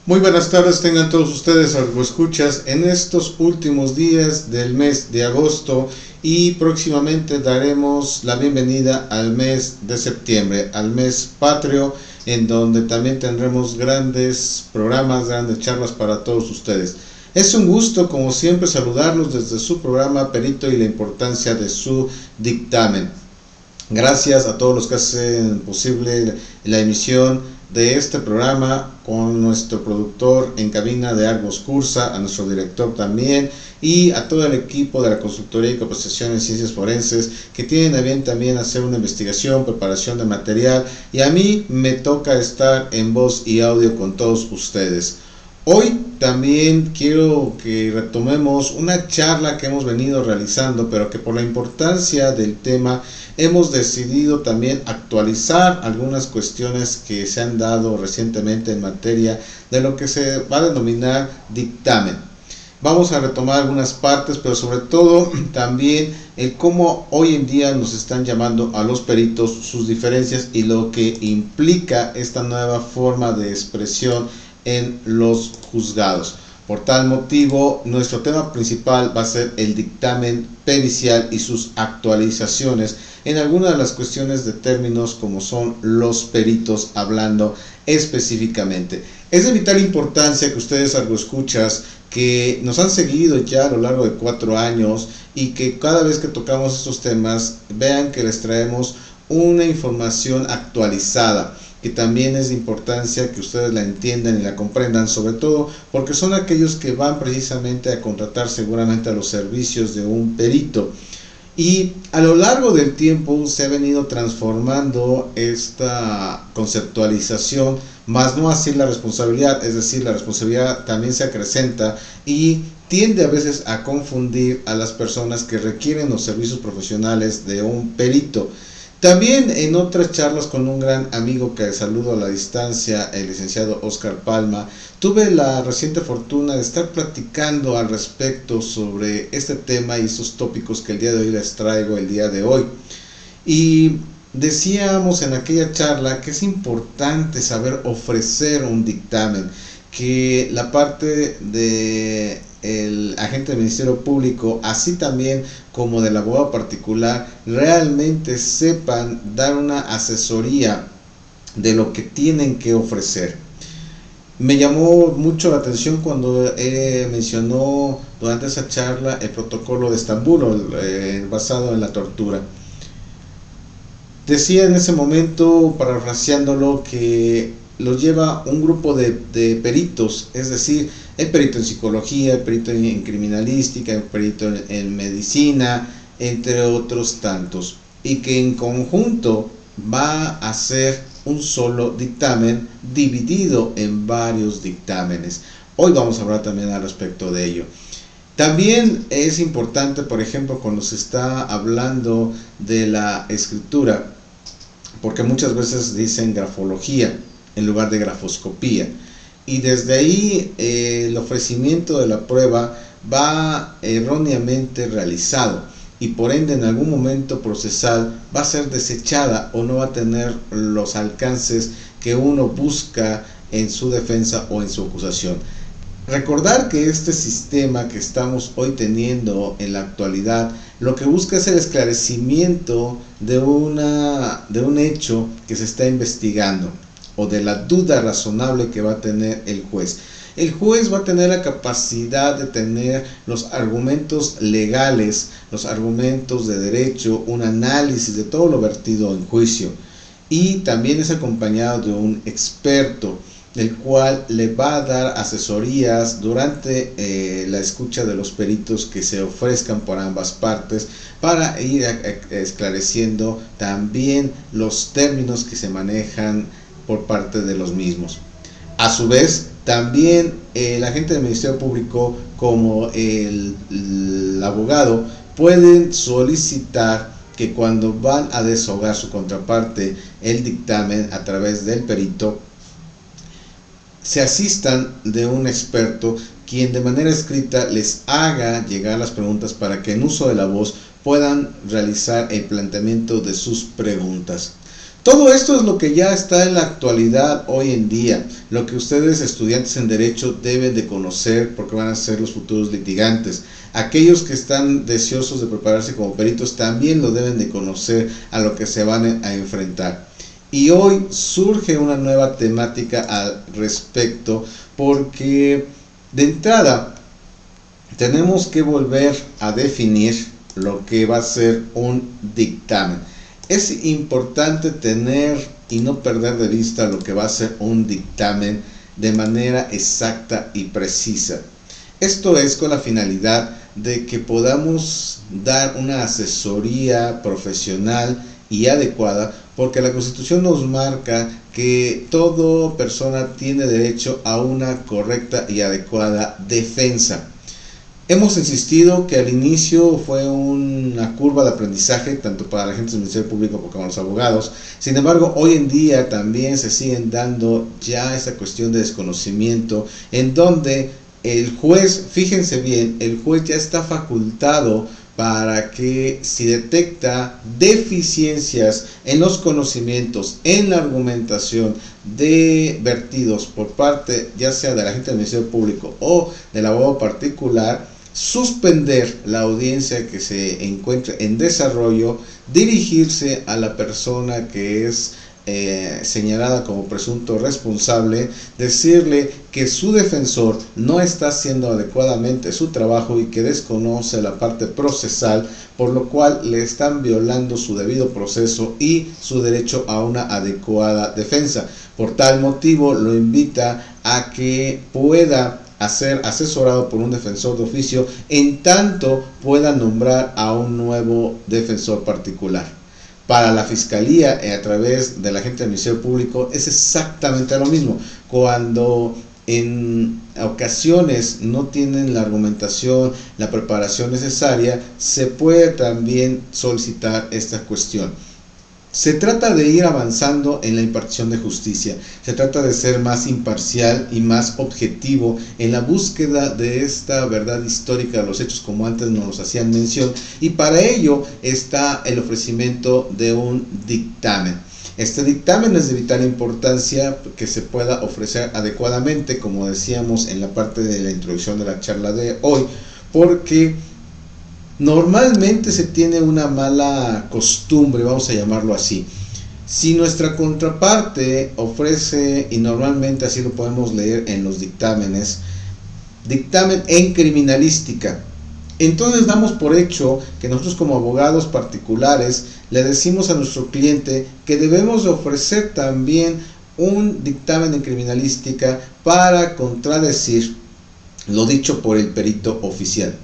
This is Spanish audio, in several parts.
Muy buenas tardes, tengan todos ustedes escuchas en estos últimos días del mes de agosto y próximamente daremos la bienvenida al mes de septiembre, al mes patrio, en donde también tendremos grandes programas, grandes charlas para todos ustedes. Es un gusto, como siempre, saludarlos desde su programa Perito y la importancia de su dictamen. Gracias a todos los que hacen posible la emisión de este programa, con nuestro productor en cabina de Argos Cursa, a nuestro director también, y a todo el equipo de la Consultoría y Capacitación en Ciencias Forenses, que tienen a bien también hacer una investigación, preparación de material, y a mí me toca estar en voz y audio con todos ustedes. Hoy también quiero que retomemos una charla que hemos venido realizando, pero que por la importancia del tema hemos decidido también actualizar algunas cuestiones que se han dado recientemente en materia de lo que se va a denominar dictamen. Vamos a retomar algunas partes, pero sobre todo también el cómo hoy en día nos están llamando a los peritos, sus diferencias y lo que implica esta nueva forma de expresión en los juzgados. Por tal motivo, nuestro tema principal va a ser el dictamen pericial y sus actualizaciones en algunas de las cuestiones de términos como son los peritos, hablando específicamente. Es de vital importancia que ustedes, escuchas, que nos han seguido ya a lo largo de 4 años y que cada vez que tocamos estos temas vean que les traemos una información actualizada, que también es de importancia que ustedes la entiendan y la comprendan, sobre todo porque son aquellos que van precisamente a contratar seguramente a los servicios de un perito. Y a lo largo del tiempo se ha venido transformando esta conceptualización, más no así la responsabilidad, es decir, la responsabilidad también se acrecenta y tiende a veces a confundir a las personas que requieren los servicios profesionales de un perito. También en otras charlas con un gran amigo que saludo a la distancia, el licenciado Oscar Palma, tuve la reciente fortuna de estar platicando al respecto sobre este tema y estos tópicos que el día de hoy les traigo el día de hoy. Y decíamos en aquella charla que es importante saber ofrecer un dictamen, que la parte de el agente del Ministerio Público, así también como del abogado particular, realmente sepan dar una asesoría de lo que tienen que ofrecer. Me llamó mucho la atención cuando mencionó durante esa charla el protocolo de Estambul, basado en la tortura. Decía en ese momento, parafraseándolo, que lo lleva un grupo de peritos, es decir, el perito en psicología, el perito en criminalística, el perito en medicina, entre otros tantos, y que en conjunto va a ser un solo dictamen dividido en varios dictámenes. Hoy vamos a hablar también al respecto de ello. También es importante, por ejemplo, cuando se está hablando de la escritura, porque muchas veces dicen grafología en lugar de grafoscopía, y desde ahí el ofrecimiento de la prueba va erróneamente realizado y por ende en algún momento procesal va a ser desechada o no va a tener los alcances que uno busca en su defensa o en su acusación. Recordar que este sistema que estamos hoy teniendo en la actualidad lo que busca es el esclarecimiento de un hecho que se está investigando, o de la duda razonable que va a tener el juez. El juez va a tener la capacidad de tener los argumentos legales, los argumentos de derecho, un análisis de todo lo vertido en juicio, y también es acompañado de un experto, el cual le va a dar asesorías durante la escucha de los peritos que se ofrezcan por ambas partes, para ir esclareciendo también los términos que se manejan por parte de los mismos. A su vez, también el agente del Ministerio Público como el abogado pueden solicitar que cuando van a desahogar su contraparte el dictamen a través del perito, se asistan de un experto quien de manera escrita les haga llegar las preguntas para que en uso de la voz puedan realizar el planteamiento de sus preguntas. Todo esto es lo que ya está en la actualidad hoy en día, lo que ustedes estudiantes en Derecho deben de conocer porque van a ser los futuros litigantes. Aquellos que están deseosos de prepararse como peritos también lo deben de conocer a lo que se van a enfrentar. Y hoy surge una nueva temática al respecto porque de entrada tenemos que volver a definir lo que va a ser un dictamen. Es importante tener y no perder de vista lo que va a ser un dictamen de manera exacta y precisa. Esto es con la finalidad de que podamos dar una asesoría profesional y adecuada, porque la Constitución nos marca que toda persona tiene derecho a una correcta y adecuada defensa. Hemos insistido que al inicio fue una curva de aprendizaje tanto para la gente del Ministerio Público como para los abogados. Sin embargo, hoy en día también se siguen dando ya esa cuestión de desconocimiento en donde el juez, fíjense bien, el juez ya está facultado para que si detecta deficiencias en los conocimientos, en la argumentación de vertidos por parte ya sea de la gente del Ministerio Público o del abogado particular, suspender la audiencia que se encuentre en desarrollo, dirigirse a la persona que es señalada como presunto responsable, decirle que su defensor no está haciendo adecuadamente su trabajo y que desconoce la parte procesal, por lo cual le están violando su debido proceso y su derecho a una adecuada defensa. Por tal motivo lo invita a que pueda ser asesorado por un defensor de oficio en tanto pueda nombrar a un nuevo defensor particular. Para la Fiscalía, a través de la gente del Ministerio Público, es exactamente lo mismo. Cuando en ocasiones no tienen la argumentación, la preparación necesaria, se puede también solicitar esta cuestión. Se trata de ir avanzando en la impartición de justicia, se trata de ser más imparcial y más objetivo en la búsqueda de esta verdad histórica de los hechos como antes nos hacían mención, y para ello está el ofrecimiento de un dictamen. Este dictamen es de vital importancia que se pueda ofrecer adecuadamente, como decíamos en la parte de la introducción de la charla de hoy, porque normalmente se tiene una mala costumbre, vamos a llamarlo así. Si nuestra contraparte ofrece, y normalmente así lo podemos leer en los dictámenes, dictamen en criminalística, entonces damos por hecho que nosotros como abogados particulares le decimos a nuestro cliente que debemos de ofrecer también un dictamen en criminalística para contradecir lo dicho por el perito oficial.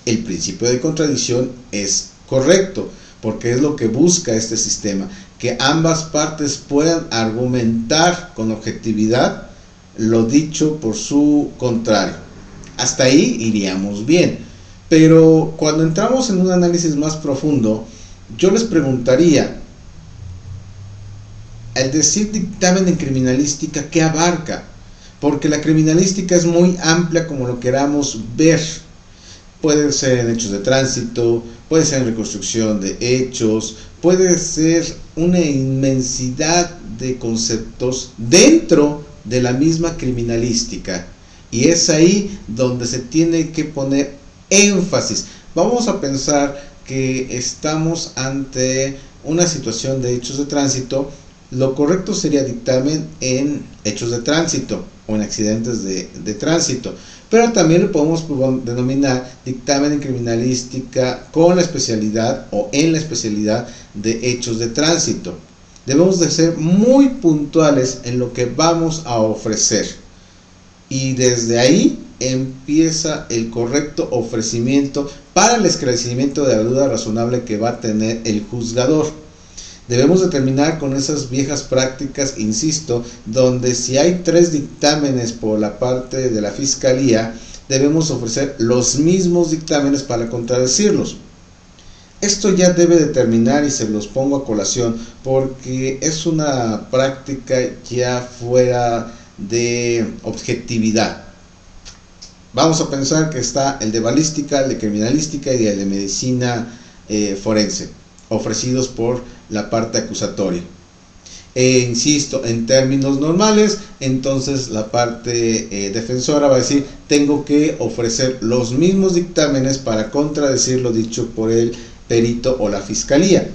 El principio de contradicción es correcto, porque es lo que busca este sistema, que ambas partes puedan argumentar con objetividad lo dicho por su contrario. Hasta ahí iríamos bien, pero cuando entramos en un análisis más profundo, yo les preguntaría, al decir dictamen en criminalística, ¿qué abarca? Porque la criminalística es muy amplia como lo queramos ver. Puede ser en hechos de tránsito, puede ser en reconstrucción de hechos, puede ser una inmensidad de conceptos dentro de la misma criminalística. Y es ahí donde se tiene que poner énfasis. Vamos a pensar que estamos ante una situación de hechos de tránsito. Lo correcto sería dictamen en hechos de tránsito o en accidentes de tránsito. Pero también lo podemos denominar dictamen en criminalística con la especialidad o en la especialidad de hechos de tránsito. Debemos de ser muy puntuales en lo que vamos a ofrecer. Y desde ahí empieza el correcto ofrecimiento para el esclarecimiento de la duda razonable que va a tener el juzgador. Debemos de terminar con esas viejas prácticas, insisto, donde si hay 3 dictámenes por la parte de la Fiscalía, debemos ofrecer los mismos dictámenes para contradecirlos. Esto ya debe de terminar y se los pongo a colación porque es una práctica ya fuera de objetividad. Vamos a pensar que está el de balística, el de criminalística y el de medicina forense, ofrecidos por la parte acusatoria. Insisto, en términos normales, entonces la parte defensora va a decir, tengo que ofrecer los mismos dictámenes para contradecir lo dicho por el perito o la fiscalía.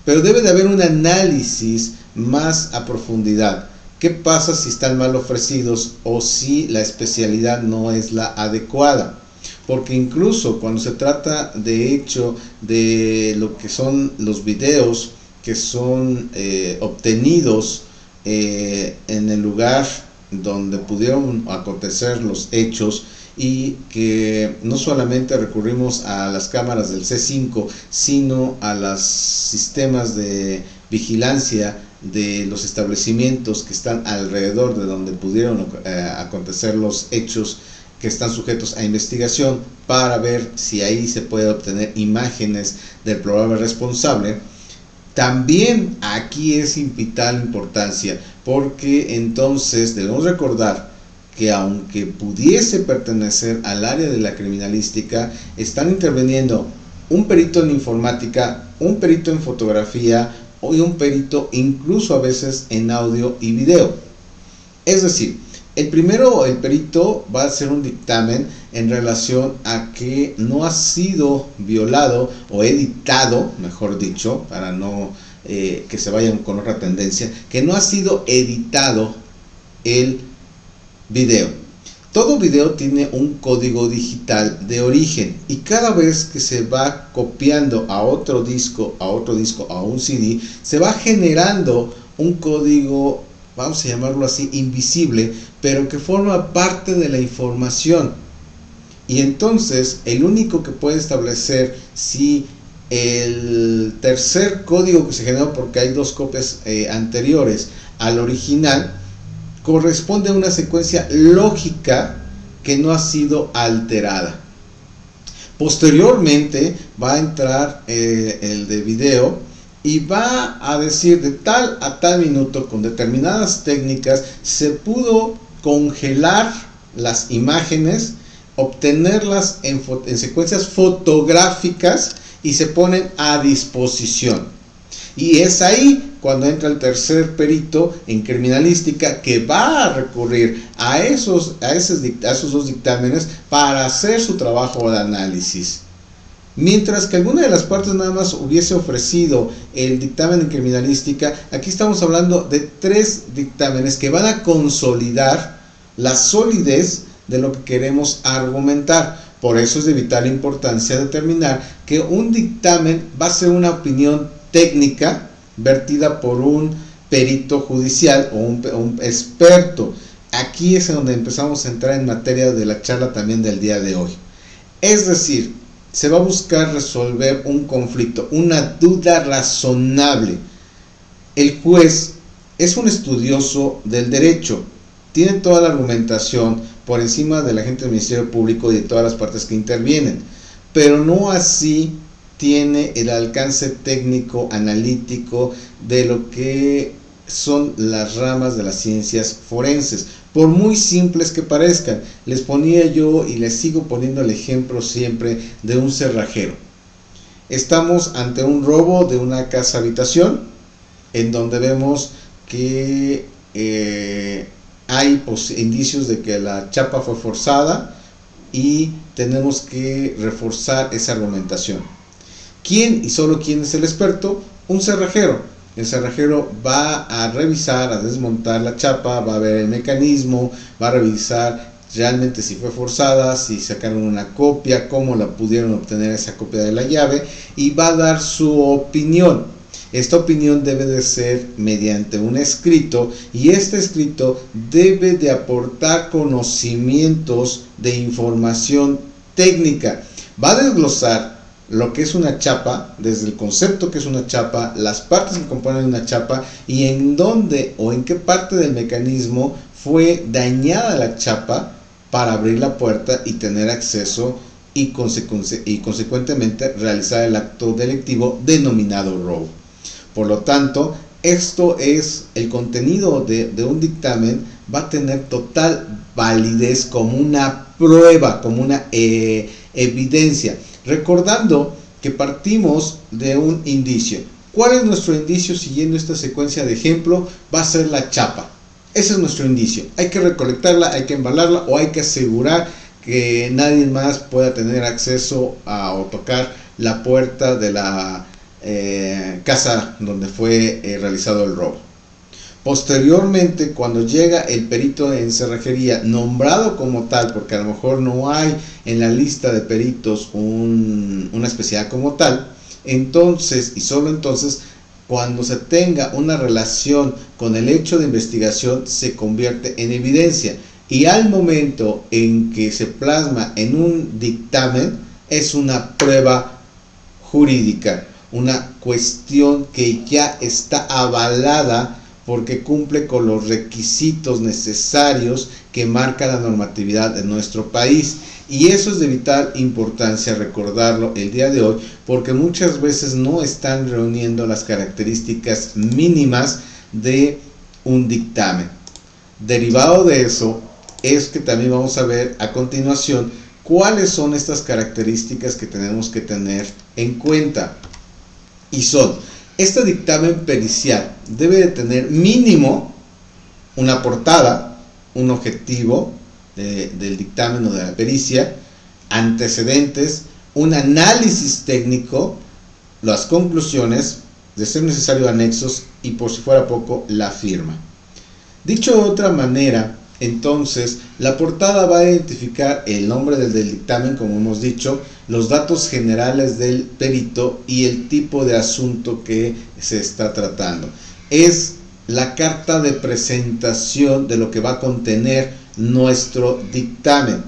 Pero debe de haber un análisis más a profundidad. ¿Qué pasa si están mal ofrecidos o si la especialidad no es la adecuada? Porque incluso cuando se trata de hecho de lo que son los videos que son obtenidos en el lugar donde pudieron acontecer los hechos, y que no solamente recurrimos a las cámaras del C5, sino a los sistemas de vigilancia de los establecimientos que están alrededor de donde pudieron acontecer los hechos que están sujetos a investigación, para ver si ahí se puede obtener imágenes del probable responsable. También aquí es vital importancia, porque entonces debemos recordar que aunque pudiese pertenecer al área de la criminalística, están interviniendo un perito en informática, un perito en fotografía y un perito incluso a veces en audio y video. Es decir, el perito va a hacer un dictamen en relación a que no ha sido violado o editado, mejor dicho, para no que se vayan con otra tendencia, que no ha sido editado el video. Todo video tiene un código digital de origen, y cada vez que se va copiando a otro disco, a un CD, se va generando un código, vamos a llamarlo así, invisible, pero que forma parte de la información. Y entonces el único que puede establecer si el tercer código que se generó, porque hay dos copias anteriores al original, corresponde a una secuencia lógica que no ha sido alterada. Posteriormente va a entrar el de video y va a decir de tal a tal minuto, con determinadas técnicas, se pudo congelar las imágenes, obtenerlas en secuencias fotográficas y se ponen a disposición. Y es ahí cuando entra el tercer perito en criminalística, que va a recurrir a esos dos dictámenes para hacer su trabajo de análisis. Mientras que alguna de las partes nada más hubiese ofrecido el dictamen en criminalística, aquí estamos hablando de 3 dictámenes que van a consolidar la solidez de lo que queremos argumentar. Por eso es de vital importancia determinar que un dictamen va a ser una opinión técnica vertida por un perito judicial o un experto. Aquí es donde empezamos a entrar en materia de la charla también del día de hoy. Es decir, se va a buscar resolver un conflicto, una duda razonable. El juez es un estudioso del derecho, tiene toda la argumentación por encima del agente del Ministerio Público y de todas las partes que intervienen, pero no así tiene el alcance técnico, analítico de lo que son las ramas de las ciencias forenses, por muy simples que parezcan. Les ponía yo y les sigo poniendo el ejemplo siempre de un cerrajero. Estamos ante un robo de una casa habitación, en donde vemos que hay indicios de que la chapa fue forzada, y tenemos que reforzar esa argumentación. ¿Quién y solo quién es el experto? Un cerrajero. El cerrajero va a revisar, a desmontar la chapa, va a ver el mecanismo, va a revisar realmente si fue forzada, si sacaron una copia, cómo la pudieron obtener esa copia de la llave, y va a dar su opinión. Esta opinión debe de ser mediante un escrito, y este escrito debe de aportar conocimientos de información técnica. Va a desglosar lo que es una chapa, desde el concepto que es una chapa, las partes que componen una chapa, y en dónde o en qué parte del mecanismo fue dañada la chapa para abrir la puerta y tener acceso y consecuentemente realizar el acto delictivo denominado robo. Por lo tanto, esto es el contenido de un dictamen, va a tener total validez como una prueba, como una evidencia. Recordando que partimos de un indicio. ¿Cuál es nuestro indicio siguiendo esta secuencia de ejemplo? Va a ser la chapa. Ese es nuestro indicio. Hay que recolectarla, hay que embalarla o hay que asegurar que nadie más pueda tener acceso o tocar la puerta de la casa donde fue realizado el robo. Posteriormente, cuando llega el perito en cerrajería, nombrado como tal, porque a lo mejor no hay en la lista de peritos una especialidad como tal, entonces y solo entonces, cuando se tenga una relación con el hecho de investigación, se convierte en evidencia. Y al momento en que se plasma en un dictamen, es una prueba jurídica, una cuestión que ya está avalada porque cumple con los requisitos necesarios que marca la normatividad de nuestro país. Y eso es de vital importancia recordarlo el día de hoy, porque muchas veces no están reuniendo las características mínimas de un dictamen. Derivado de eso es que también vamos a ver a continuación cuáles son estas características que tenemos que tener en cuenta. Y son: este dictamen pericial debe de tener mínimo una portada, un objetivo del dictamen o de la pericia, antecedentes, un análisis técnico, las conclusiones, de ser necesario anexos y, por si fuera poco, la firma. Dicho de otra manera, entonces, la portada va a identificar el nombre del dictamen, como hemos dicho, los datos generales del perito y el tipo de asunto que se está tratando. Es la carta de presentación de lo que va a contener nuestro dictamen.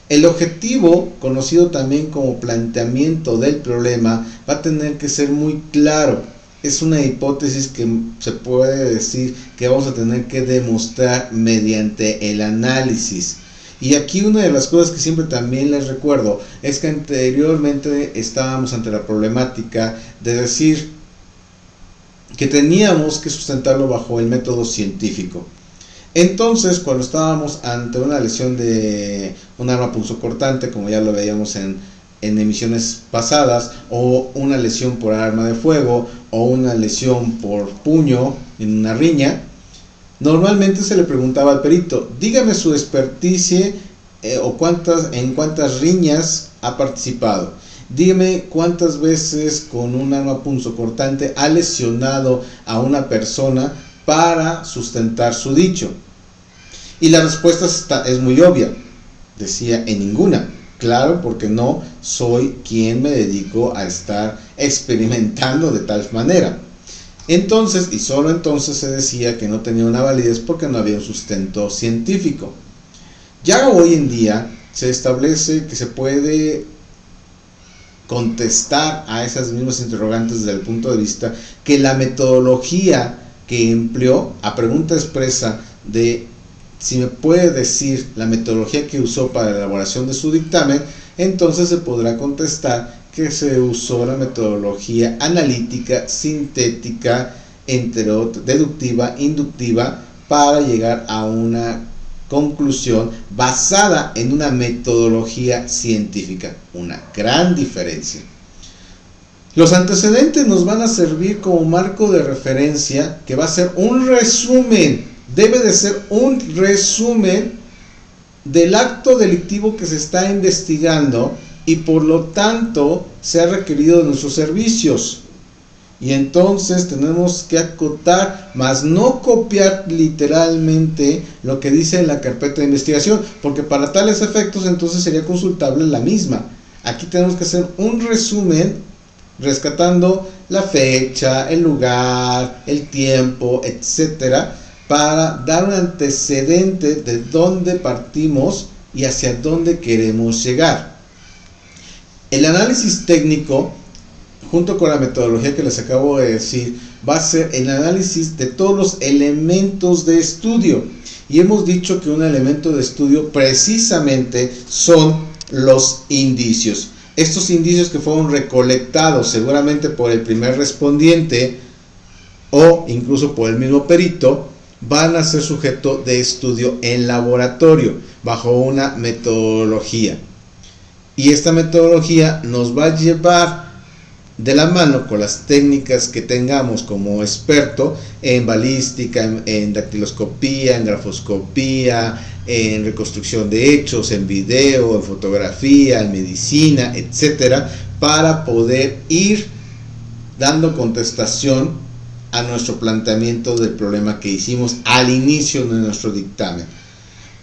El objetivo, conocido también como planteamiento del problema, va a tener que ser muy claro. Es una hipótesis que se puede decir que vamos a tener que demostrar mediante el análisis. Y aquí una de las cosas que siempre también les recuerdo es que anteriormente estábamos ante la problemática de decir que teníamos que sustentarlo bajo el método científico. Entonces, cuando estábamos ante una lesión de un arma punzocortante, como ya lo veíamos en emisiones pasadas, o una lesión por arma de fuego, o una lesión por puño en una riña, normalmente se le preguntaba al perito: dígame su experticia o en cuántas riñas ha participado. Dígame cuántas veces con un arma punzocortante ha lesionado a una persona para sustentar su dicho. Y la respuesta es muy obvia. Decía: en ninguna. Claro, porque no soy quien me dedico a estar experimentando de tal manera. Entonces, y solo entonces, se decía que no tenía una validez porque no había un sustento científico. Ya hoy en día se establece que se puede contestar a esas mismas interrogantes desde el punto de vista que la metodología que empleó, a pregunta expresa de si me puede decir la metodología que usó para la elaboración de su dictamen, entonces se podrá contestar que se usó la metodología analítica, sintética, deductiva, inductiva, para llegar a una conclusión basada en una metodología científica. Una gran diferencia. Los antecedentes nos van a servir como marco de referencia, que va a ser un resumen. Debe de ser un resumen del acto delictivo que se está investigando y por lo tanto se ha requerido de nuestros servicios. Y entonces tenemos que acotar, más no copiar literalmente lo que dice en la carpeta de investigación, porque para tales efectos entonces sería consultable la misma. Aquí tenemos que hacer un resumen rescatando la fecha, el lugar, el tiempo, etcétera, para dar un antecedente de dónde partimos y hacia dónde queremos llegar. El análisis técnico, junto con la metodología que les acabo de decir, va a ser el análisis de todos los elementos de estudio. Y hemos dicho que un elemento de estudio precisamente son los indicios. Estos indicios que fueron recolectados seguramente por el primer respondiente o incluso por el mismo perito, van a ser sujeto de estudio en laboratorio bajo una metodología. Y esta metodología nos va a llevar de la mano con las técnicas que tengamos como experto en balística, en dactiloscopía, en grafoscopía, en reconstrucción de hechos, en video, en fotografía, en medicina, etcétera, para poder ir dando contestación a nuestro planteamiento del problema que hicimos al inicio de nuestro dictamen.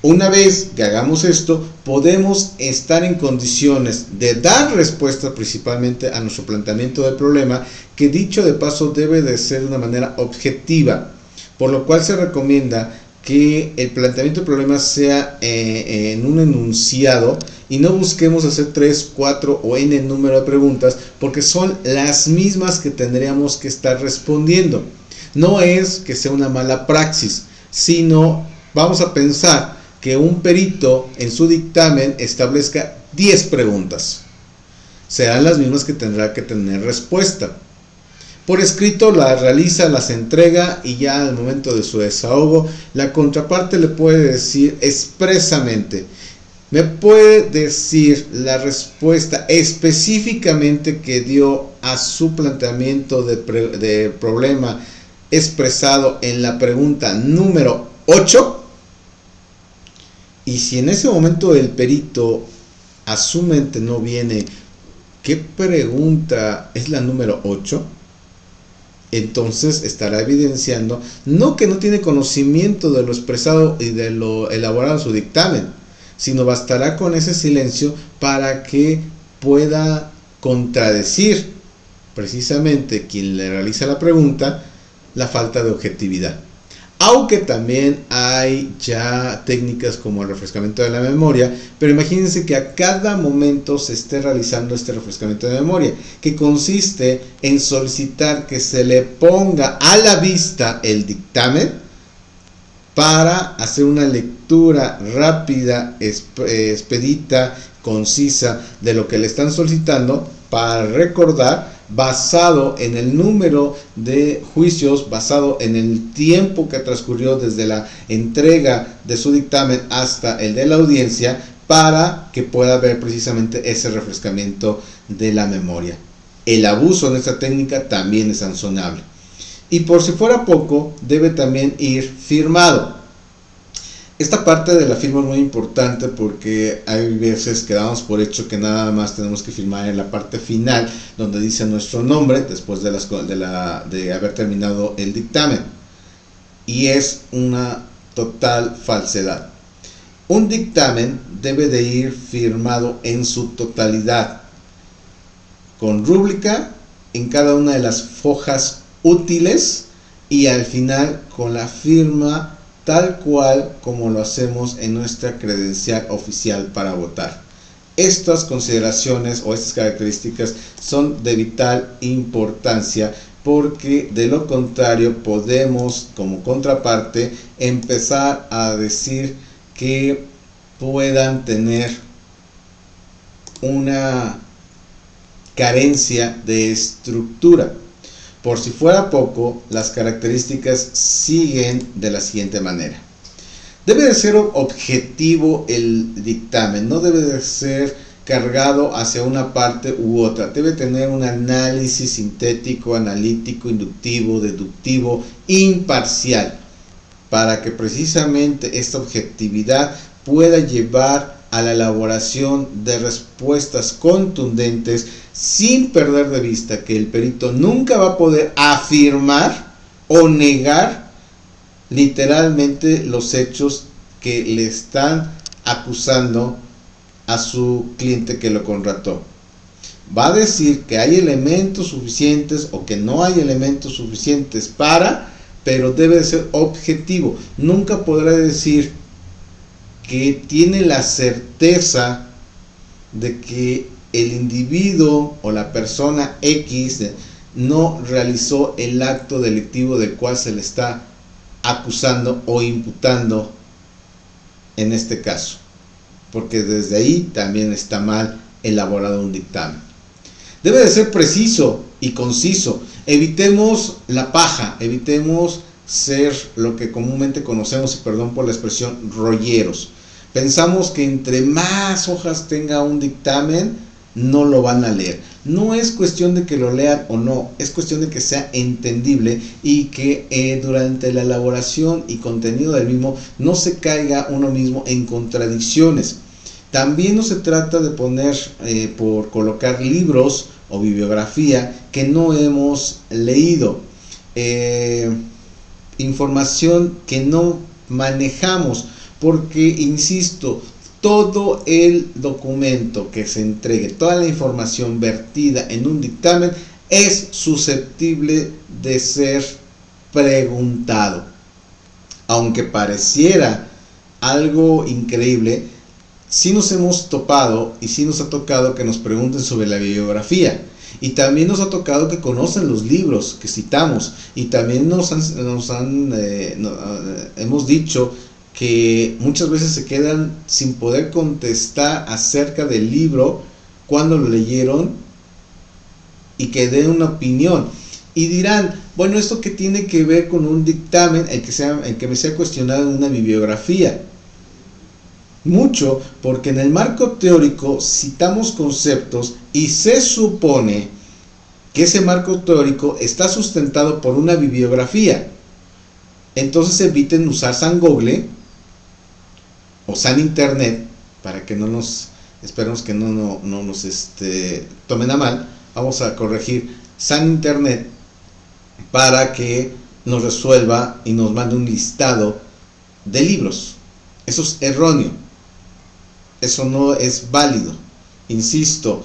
Una vez que hagamos esto, podemos estar en condiciones de dar respuesta principalmente a nuestro planteamiento del problema, que dicho de paso debe de ser de una manera objetiva, por lo cual se recomienda que el planteamiento del problema sea en un enunciado y no busquemos hacer 3, 4 o n número de preguntas, porque son las mismas que tendríamos que estar respondiendo. No es que sea una mala praxis, sino vamos a pensar que un perito en su dictamen establezca 10 preguntas. Serán las mismas que tendrá que tener respuesta. Por escrito las realiza, las entrega y ya al momento de su desahogo, la contraparte le puede decir expresamente, me puede decir la respuesta específicamente que dio a su planteamiento de problema expresado en la pregunta número 8. Y si en ese momento el perito a su mente no viene, ¿qué pregunta es la número 8? Entonces estará evidenciando no que no tiene conocimiento de lo expresado y de lo elaborado en su dictamen, sino bastará con ese silencio para que pueda contradecir precisamente quien le realiza la pregunta la falta de objetividad. Aunque también hay ya técnicas como el refrescamiento de la memoria, pero imagínense que a cada momento se esté realizando este refrescamiento de memoria, que consiste en solicitar que se le ponga a la vista el dictamen para hacer una lectura rápida, expedita, concisa de lo que le están solicitando, para recordar, basado en el número de juicios, basado en el tiempo que transcurrió desde la entrega de su dictamen hasta el de la audiencia, para que pueda haber precisamente ese refrescamiento de la memoria. El abuso de esta técnica también es sancionable. Y por si fuera poco, debe también ir firmado. Esta parte de la firma es muy importante porque hay veces que damos por hecho que nada más tenemos que firmar en la parte final donde dice nuestro nombre después de haber terminado el dictamen. Y es una total falsedad. Un dictamen debe de ir firmado en su totalidad, con rúbrica en cada una de las hojas útiles y al final con la firma tal cual como lo hacemos en nuestra credencial oficial para votar. Estas consideraciones o estas características son de vital importancia, porque de lo contrario podemos como contraparte empezar a decir que puedan tener una carencia de estructura. Por si fuera poco, las características siguen de la siguiente manera. Debe de ser objetivo el dictamen, no debe de ser cargado hacia una parte u otra. Debe tener un análisis sintético, analítico, inductivo, deductivo, imparcial, para que precisamente esta objetividad pueda llevar a la elaboración de respuestas contundentes, sin perder de vista que el perito nunca va a poder afirmar o negar literalmente los hechos que le están acusando a su cliente que lo contrató. Va a decir que hay elementos suficientes o que no hay elementos suficientes pero debe de ser objetivo. Nunca podrá decir que tiene la certeza de que el individuo o la persona X no realizó el acto delictivo del cual se le está acusando o imputando en este caso, porque desde ahí también está mal elaborado un dictamen. Debe de ser preciso y conciso. Evitemos la paja, evitemos ser lo que comúnmente conocemos, y perdón por la expresión, rolleros. Pensamos que entre más hojas tenga un dictamen, no lo van a leer. No es cuestión de que lo lean o no, es cuestión de que sea entendible y que durante la elaboración y contenido del mismo no se caiga uno mismo en contradicciones. También no se trata de poner por colocar libros o bibliografía que no hemos leído, información que no manejamos, porque insisto, todo el documento que se entregue, toda la información vertida en un dictamen es susceptible de ser preguntado. Aunque pareciera algo increíble, sí nos hemos topado y sí nos ha tocado que nos pregunten sobre la bibliografía. Y también nos ha tocado que conocen los libros que citamos. Y también hemos dicho que muchas veces se quedan sin poder contestar acerca del libro cuando lo leyeron y que den una opinión. Y dirán, bueno, ¿esto qué tiene que ver con un dictamen en que me sea cuestionado en una bibliografía? Mucho, porque en el marco teórico citamos conceptos y se supone que ese marco teórico está sustentado por una bibliografía. Entonces eviten usar San Google o San Internet, para que no nos, esperemos que no nos tomen a mal. Vamos a corregir San Internet para que nos resuelva y nos mande un listado de libros. Eso es erróneo. Eso no es válido. Insisto,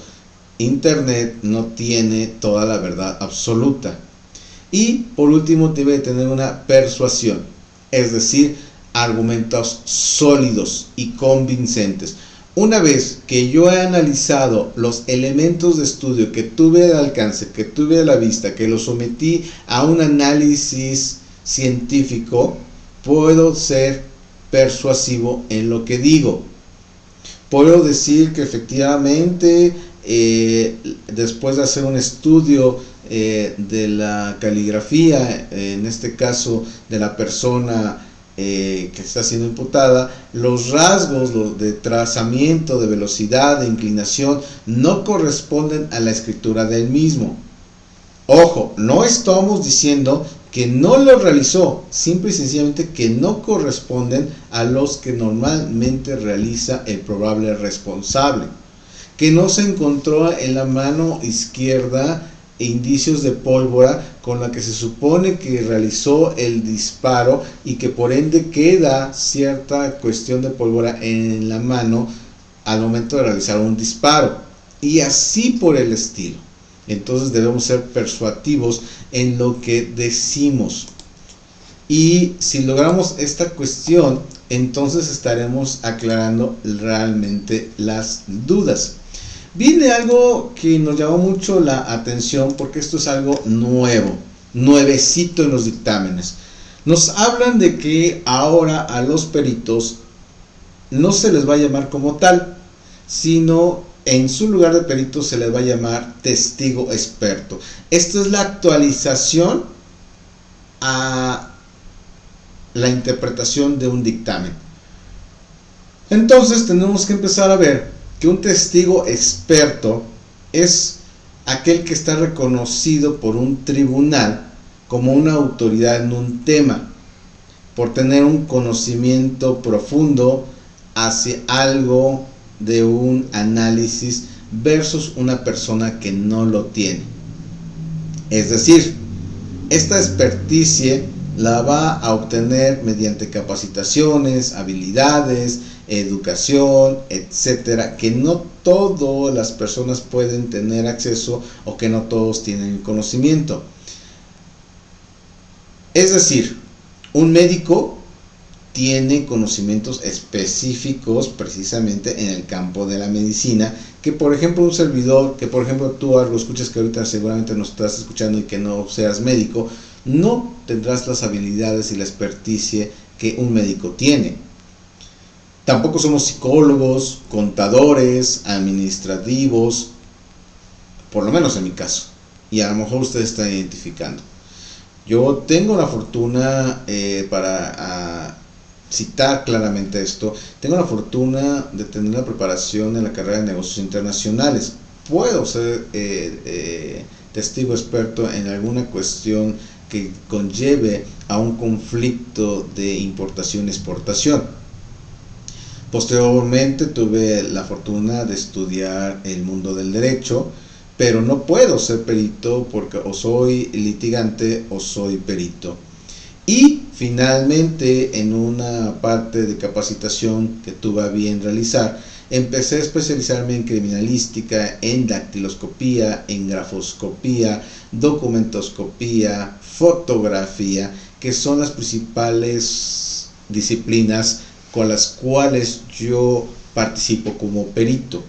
Internet no tiene toda la verdad absoluta. Y por último debe tener una persuasión, es decir, argumentos sólidos y convincentes. Una vez que yo he analizado los elementos de estudio que tuve al alcance, que tuve a la vista, que los sometí a un análisis científico, puedo ser persuasivo en lo que digo. Puedo decir que efectivamente, después de hacer un estudio de la caligrafía, en este caso de la persona que está siendo imputada, los rasgos de trazamiento, de velocidad, de inclinación, no corresponden a la escritura del mismo. Ojo, no estamos diciendo que no lo realizó, simple y sencillamente que no corresponden a los que normalmente realiza el probable responsable, que no se encontró en la mano izquierda indicios de pólvora con la que se supone que realizó el disparo y que por ende queda cierta cuestión de pólvora en la mano al momento de realizar un disparo, y así por el estilo. Entonces debemos ser persuasivos en lo que decimos, y si logramos esta cuestión, entonces estaremos aclarando realmente las dudas. Viene algo que nos llamó mucho la atención, porque esto es algo nuevecito en los dictámenes. Nos hablan de que ahora a los peritos no se les va a llamar como tal, sino en su lugar de perito se les va a llamar testigo experto. Esto es la actualización a la interpretación de un dictamen. Entonces tenemos que empezar a ver que un testigo experto es aquel que está reconocido por un tribunal como una autoridad en un tema, por tener un conocimiento profundo hacia algo de un análisis versus una persona que no lo tiene. Es decir, esta experticia la va a obtener mediante capacitaciones, habilidades, educación, etcétera, que no todas las personas pueden tener acceso o que no todos tienen conocimiento. Es decir, un médico tiene conocimientos específicos precisamente en el campo de la medicina, que por ejemplo un servidor, que por ejemplo tú algo escuchas que ahorita seguramente nos estás escuchando y que no seas médico, no tendrás las habilidades y la experticia que un médico tiene. Tampoco somos psicólogos, contadores, administrativos, por lo menos en mi caso, y a lo mejor ustedes están identificando. Yo tengo la fortuna, para citar claramente esto, tengo la fortuna de tener la preparación en la carrera de negocios internacionales. puedo ser testigo experto en alguna cuestión que conlleve a un conflicto de importación-exportación. Posteriormente tuve la fortuna de estudiar el mundo del derecho, pero no puedo ser perito porque o soy litigante o soy perito. Y finalmente, en una parte de capacitación que tuve a bien realizar, empecé a especializarme en criminalística, en dactiloscopía, en grafoscopía, documentoscopía, fotografía, que son las principales disciplinas con las cuales yo participo como perito.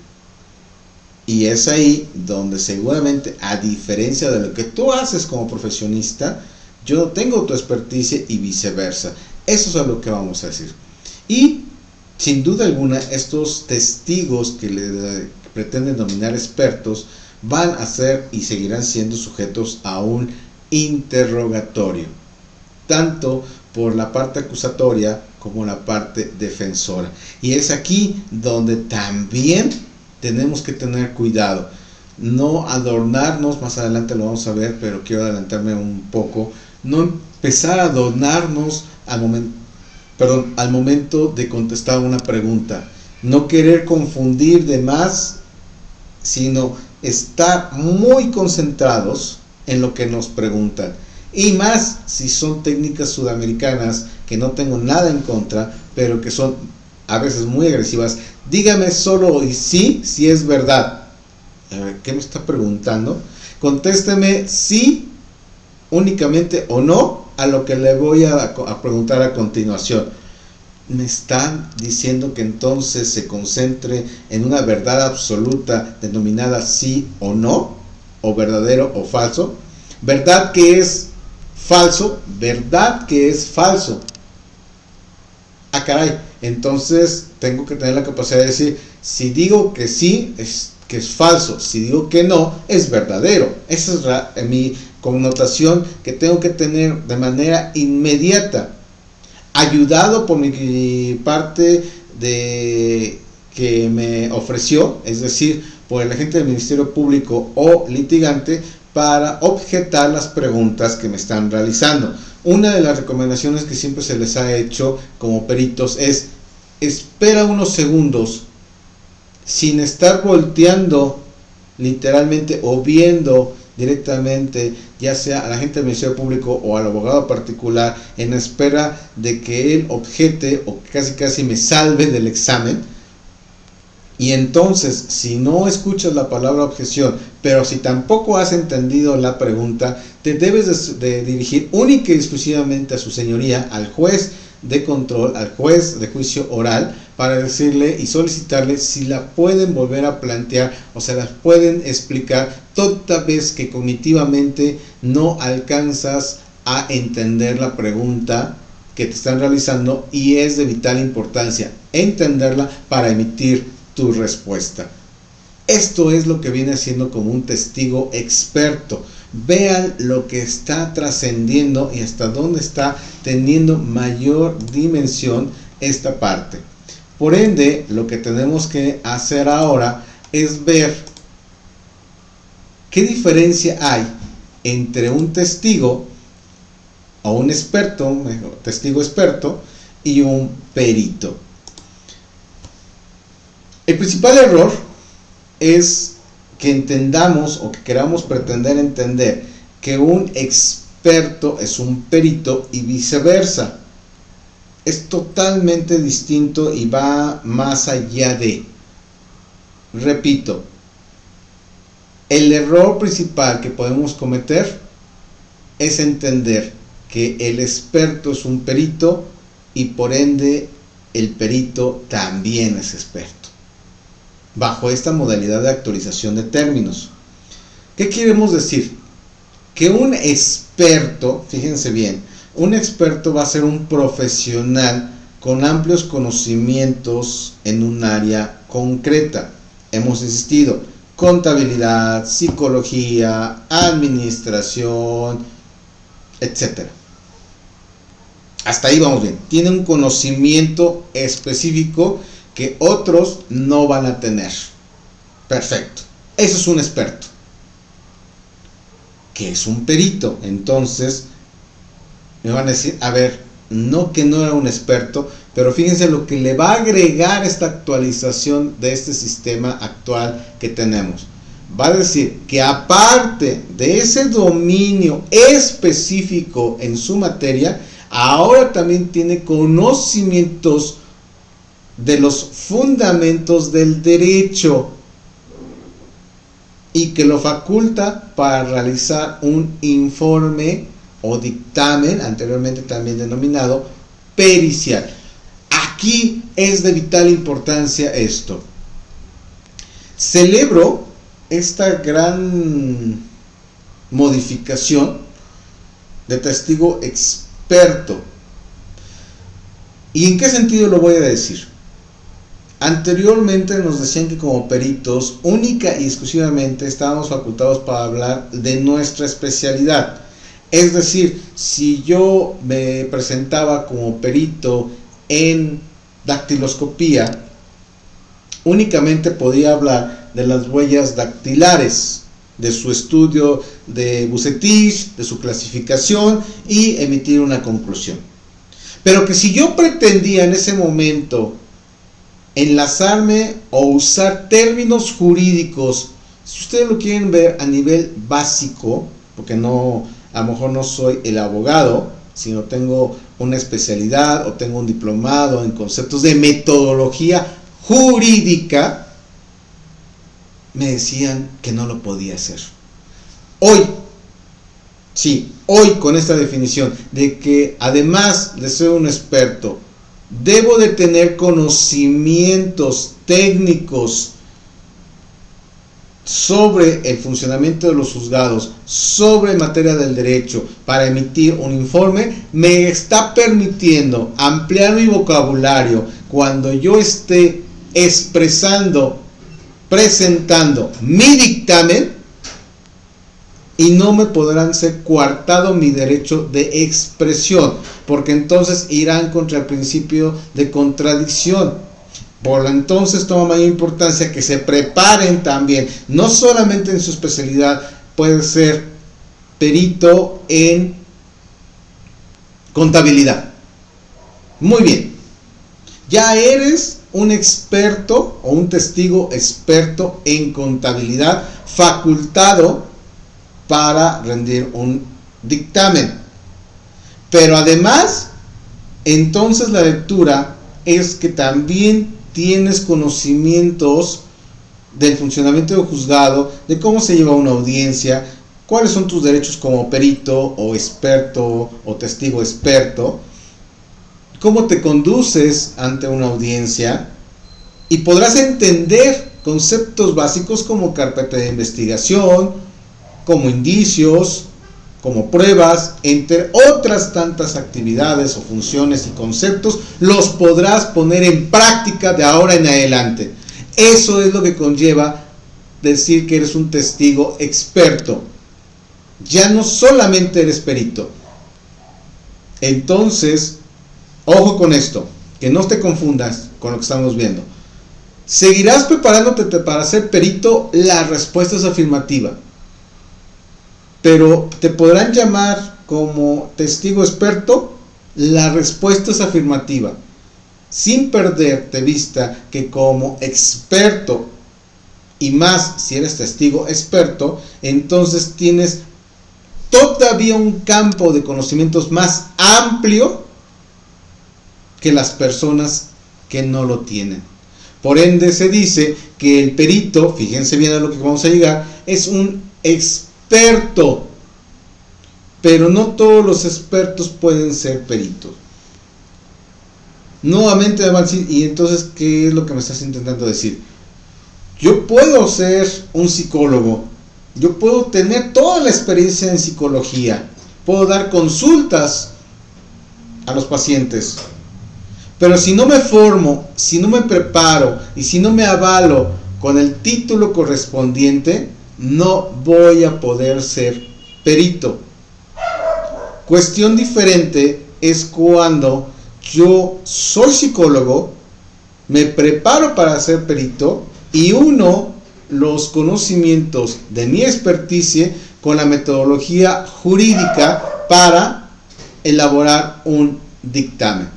Y es ahí donde seguramente, a diferencia de lo que tú haces como profesionista, yo no tengo tu experticia y viceversa. Eso es lo que vamos a decir. Y sin duda alguna, estos testigos que le pretenden denominar expertos van a ser y seguirán siendo sujetos a un interrogatorio, tanto por la parte acusatoria como la parte defensora. Y es aquí donde también tenemos que tener cuidado, no adornarnos, más adelante lo vamos a ver, pero quiero adelantarme un poco, no empezar a adornarnos al momento de contestar una pregunta, no querer confundir de más, sino estar muy concentrados en lo que nos preguntan. Y más si son técnicas sudamericanas, que no tengo nada en contra, pero que son a veces muy agresivas. Dígame solo y sí, si es verdad. ¿Qué me está preguntando? Contésteme sí, únicamente o no a lo que le voy a preguntar a continuación. Me están diciendo que entonces se concentre en una verdad absoluta denominada sí o no, o verdadero o falso. Verdad que es falso, verdad que es falso. Ah, caray, entonces tengo que tener la capacidad de decir, si digo que sí, es que es falso, si digo que no, es verdadero. Esa es mi connotación que tengo que tener de manera inmediata, ayudado por mi parte de que me ofreció, es decir, por el agente del Ministerio Público o litigante, para objetar las preguntas que me están realizando. Una de las recomendaciones que siempre se les ha hecho como peritos es: espera unos segundos sin estar volteando literalmente o viendo directamente, ya sea al agente del Ministerio Público o al abogado particular, en espera de que él objete o casi me salve del examen. Y entonces, si no escuchas la palabra objeción, pero si tampoco has entendido la pregunta, te debes de dirigir única y exclusivamente a su señoría, al juez de control, al juez de juicio oral, para decirle y solicitarle si la pueden volver a plantear o se las pueden explicar, toda vez que cognitivamente no alcanzas a entender la pregunta que te están realizando, y es de vital importancia entenderla para emitir tu respuesta. Esto es lo que viene siendo como un testigo experto. Vean lo que está trascendiendo y hasta dónde está teniendo mayor dimensión esta parte. Por ende, lo que tenemos que hacer ahora es ver qué diferencia hay entre un testigo o un experto, mejor, testigo experto, y un perito. El principal error es que entendamos o que queramos pretender entender que un experto es un perito y viceversa. Es totalmente distinto y va más allá de. Repito, el error principal que podemos cometer es entender que el experto es un perito y por ende el perito también es experto, bajo esta modalidad de actualización de términos. ¿Qué queremos decir? Que un experto, fíjense bien, un experto va a ser un profesional con amplios conocimientos en un área concreta. Hemos insistido: contabilidad, psicología, administración, etc. Hasta ahí vamos bien. Tiene un conocimiento específico que otros no van a tener. Perfecto. Eso es un experto. ¿Qué es un perito? Entonces me van a decir, a ver, no que no era un experto, pero fíjense lo que le va a agregar esta actualización de este sistema actual que tenemos. Va a decir que aparte de ese dominio específico en su materia, ahora también tiene conocimientos de los fundamentos del derecho y que lo faculta para realizar un informe o dictamen, anteriormente también denominado pericial. Aquí es de vital importancia esto. Celebro esta gran modificación de testigo experto. ¿Y en qué sentido lo voy a decir? Anteriormente nos decían que como peritos única y exclusivamente estábamos facultados para hablar de nuestra especialidad. Es decir, si yo me presentaba como perito en dactiloscopía, únicamente podía hablar de las huellas dactilares, de su estudio de Bucetich, de su clasificación y emitir una conclusión. Pero que si yo pretendía en ese momento enlazarme o usar términos jurídicos, si ustedes lo quieren ver a nivel básico, porque no, a lo mejor no soy el abogado, sino tengo una especialidad o tengo un diplomado en conceptos de metodología jurídica, me decían que no lo podía hacer. Hoy, sí, hoy con esta definición de que además de ser un experto, debo de tener conocimientos técnicos sobre el funcionamiento de los juzgados, sobre materia del derecho, para emitir un informe, me está permitiendo ampliar mi vocabulario cuando yo esté expresando, presentando mi dictamen, y no me podrán ser coartado mi derecho de expresión, porque entonces irán contra el principio de contradicción. Por lo entonces toma mayor importancia que se preparen también, no solamente en su especialidad, puede ser perito en contabilidad. Muy bien, ya eres un experto o un testigo experto en contabilidad, facultado para rendir un dictamen. Pero además, entonces la lectura es que también tienes conocimientos del funcionamiento del juzgado, de cómo se lleva una audiencia, cuáles son tus derechos como perito o experto o testigo experto, cómo te conduces ante una audiencia, y podrás entender conceptos básicos como carpeta de investigación, como indicios, como pruebas, entre otras tantas actividades o funciones y conceptos, los podrás poner en práctica de ahora en adelante. Eso es lo que conlleva decir que eres un testigo experto. Ya no solamente eres perito. Entonces, ojo con esto, que no te confundas con lo que estamos viendo. ¿Seguirás preparándote para ser perito? La respuesta es afirmativa. Pero ¿te podrán llamar como testigo experto? La respuesta es afirmativa. Sin perder de vista que como experto, y más si eres testigo experto, entonces tienes todavía un campo de conocimientos más amplio que las personas que no lo tienen. Por ende se dice que el perito, fíjense bien a lo que vamos a llegar, es un experto, pero no todos los expertos pueden ser peritos. Nuevamente me van a decir, ¿y entonces qué es lo que me estás intentando decir? Yo puedo ser un psicólogo, yo puedo tener toda la experiencia en psicología, puedo dar consultas a los pacientes, pero si no me formo, si no me preparo y si no me avalo con el título correspondiente, no voy a poder ser perito. Cuestión diferente es cuando yo soy psicólogo, me preparo para ser perito y uno los conocimientos de mi experticia con la metodología jurídica para elaborar un dictamen.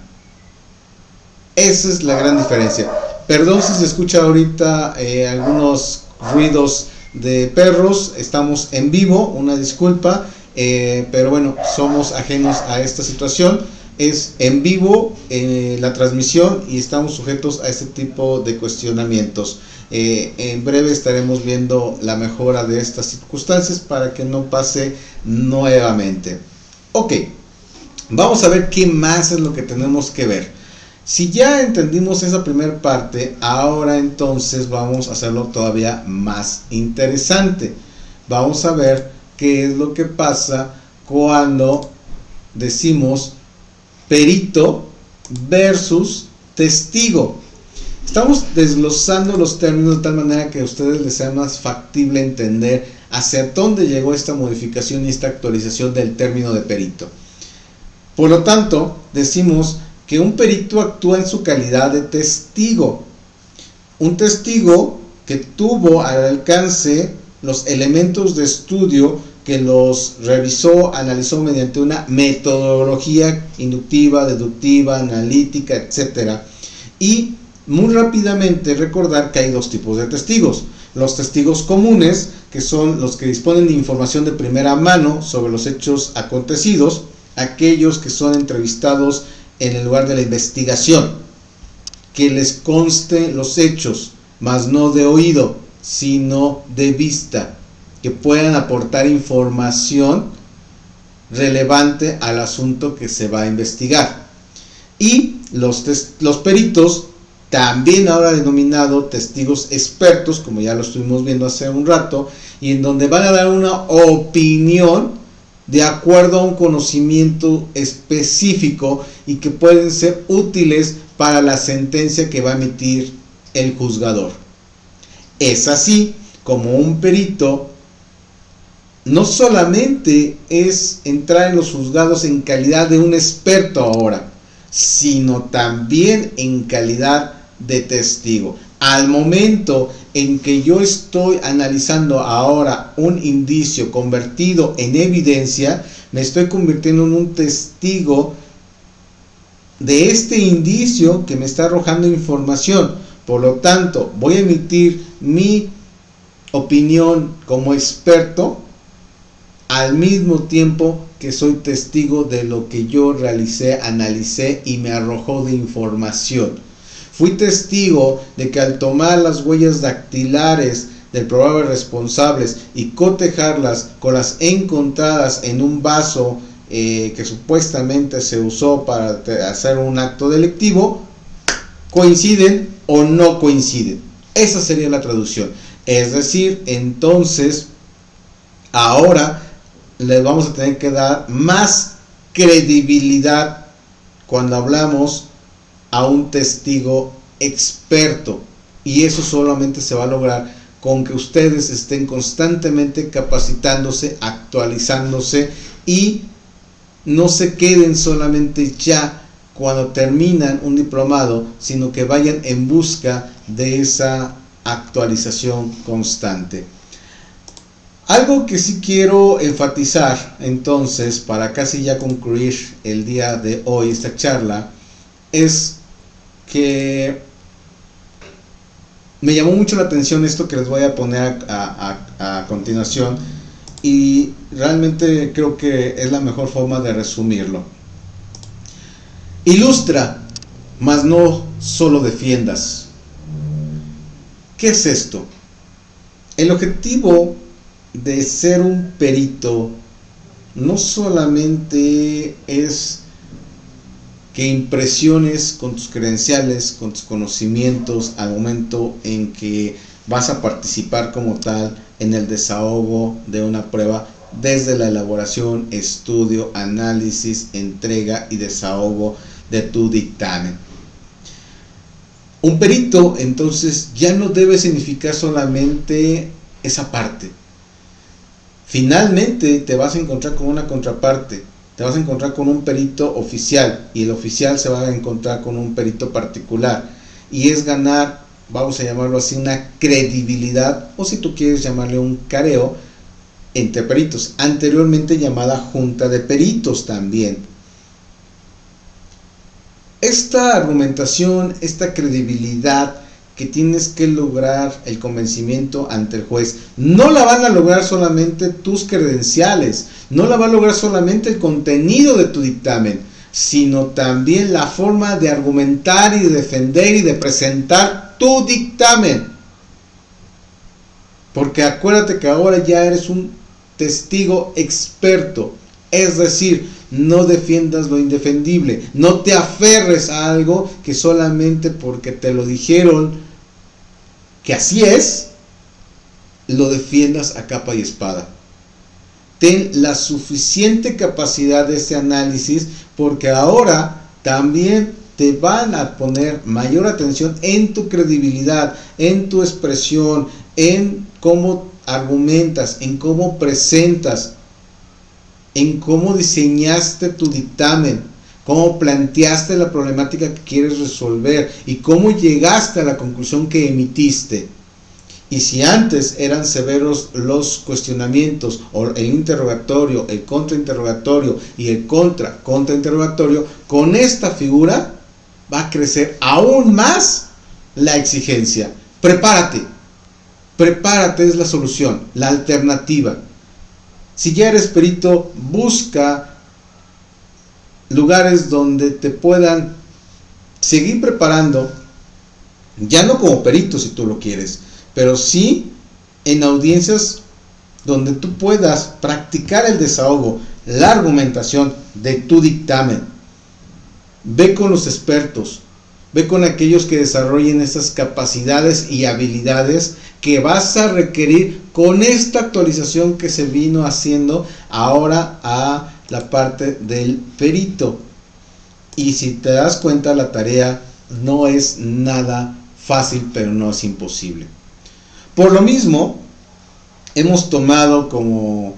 Esa es la gran diferencia. Perdón si se escucha ahorita algunos ruidos de perros, estamos en vivo, una disculpa, pero bueno, somos ajenos a esta situación. Es en vivo la transmisión y estamos sujetos a este tipo de cuestionamientos. En breve estaremos viendo la mejora de estas circunstancias para que no pase nuevamente. Ok, vamos a ver qué más es lo que tenemos que ver. Si ya entendimos esa primera parte, ahora entonces vamos a hacerlo todavía más interesante. Vamos a ver qué es lo que pasa cuando decimos perito versus testigo. Estamos desglosando los términos de tal manera que a ustedes les sea más factible entender hacia dónde llegó esta modificación y esta actualización del término de perito. Por lo tanto, decimos que un perito actúa en su calidad de testigo. Un testigo que tuvo al alcance los elementos de estudio, que los revisó, analizó mediante una metodología inductiva, deductiva, analítica, etc. Y muy rápidamente recordar que hay dos tipos de testigos. Los testigos comunes, que son los que disponen de información de primera mano sobre los hechos acontecidos, aquellos que son entrevistados en el lugar de la investigación, que les conste los hechos, mas no de oído, sino de vista, que puedan aportar información relevante al asunto que se va a investigar. Y los peritos, también ahora denominado testigos expertos, como ya lo estuvimos viendo hace un rato, y en donde van a dar una opinión de acuerdo a un conocimiento específico y que pueden ser útiles para la sentencia que va a emitir el juzgador. Es así como un perito no solamente es entrar en los juzgados en calidad de un experto ahora, sino también en calidad de testigo. Al momento en que yo estoy analizando ahora un indicio convertido en evidencia, me estoy convirtiendo en un testigo de este indicio que me está arrojando información. Por lo tanto, voy a emitir mi opinión como experto al mismo tiempo que soy testigo de lo que yo realicé, analicé y me arrojó de información. Fui testigo de que al tomar las huellas dactilares del probable responsables y cotejarlas con las encontradas en un vaso que supuestamente se usó para hacer un acto delictivo, coinciden o no coinciden. Esa sería la traducción. Es decir, entonces, ahora les vamos a tener que dar más credibilidad cuando hablamos a un testigo experto, y eso solamente se va a lograr con que ustedes estén constantemente capacitándose, actualizándose y no se queden solamente ya cuando terminan un diplomado, sino que vayan en busca de esa actualización constante. Algo que sí quiero enfatizar entonces, para casi ya concluir el día de hoy esta charla, es que me llamó mucho la atención esto que les voy a poner a continuación, y realmente creo que es la mejor forma de resumirlo. Ilustra, mas no solo defiendas. ¿Qué es esto? El objetivo de ser un perito no solamente es que impresiones con tus credenciales, con tus conocimientos al momento en que vas a participar como tal en el desahogo de una prueba, desde la elaboración, estudio, análisis, entrega y desahogo de tu dictamen. Un perito entonces ya no debe significar solamente esa parte. Finalmente te vas a encontrar con una contraparte. Te vas a encontrar con un perito oficial, y el oficial se va a encontrar con un perito particular, y es ganar vamos a llamarlo así, una credibilidad, o si tú quieres llamarle un careo entre peritos, anteriormente llamada junta de peritos también. Esta argumentación, esta credibilidad que tienes que lograr el convencimiento ante el juez, no la van a lograr solamente tus credenciales, no la va a lograr solamente el contenido de tu dictamen, sino también la forma de argumentar y de defender y de presentar tu dictamen. Porque acuérdate que ahora ya eres un testigo experto, es decir, no defiendas lo indefendible, no te aferres a algo que solamente porque te lo dijeron que así es, lo defiendas a capa y espada. Ten la suficiente capacidad de ese análisis, porque ahora también te van a poner mayor atención en tu credibilidad, en tu expresión, en cómo argumentas, en cómo presentas, en cómo diseñaste tu dictamen, cómo planteaste la problemática que quieres resolver y cómo llegaste a la conclusión que emitiste. Y si antes eran severos los cuestionamientos, o el interrogatorio, el contrainterrogatorio y el contrainterrogatorio, con esta figura va a crecer aún más la exigencia. Prepárate es la solución, la alternativa. Si ya eres perito, busca lugares donde te puedan seguir preparando, ya no como perito si tú lo quieres, pero sí en audiencias donde tú puedas practicar el desahogo, la argumentación de tu dictamen. Ve con los expertos, ve con aquellos que desarrollen esas capacidades y habilidades que vas a requerir con esta actualización que se vino haciendo ahora a la parte del perito. Y si te das cuenta, la tarea no es nada fácil, pero no es imposible. Por lo mismo, hemos tomado como